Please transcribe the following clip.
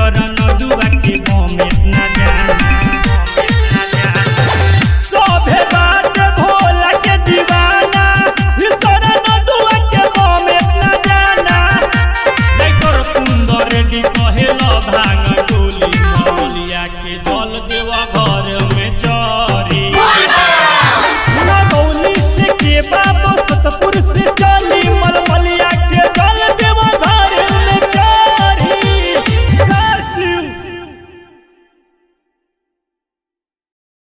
शरण दुआ के मोमेट न जाना सोभे बाट भोला के दीवाना शरण दुआ के मोमेट न जाना लेकर सुंदर डी कहेला भांग टोली मौलिया के जल देवा घर में चोरी नगौली से के बाबू सतपुर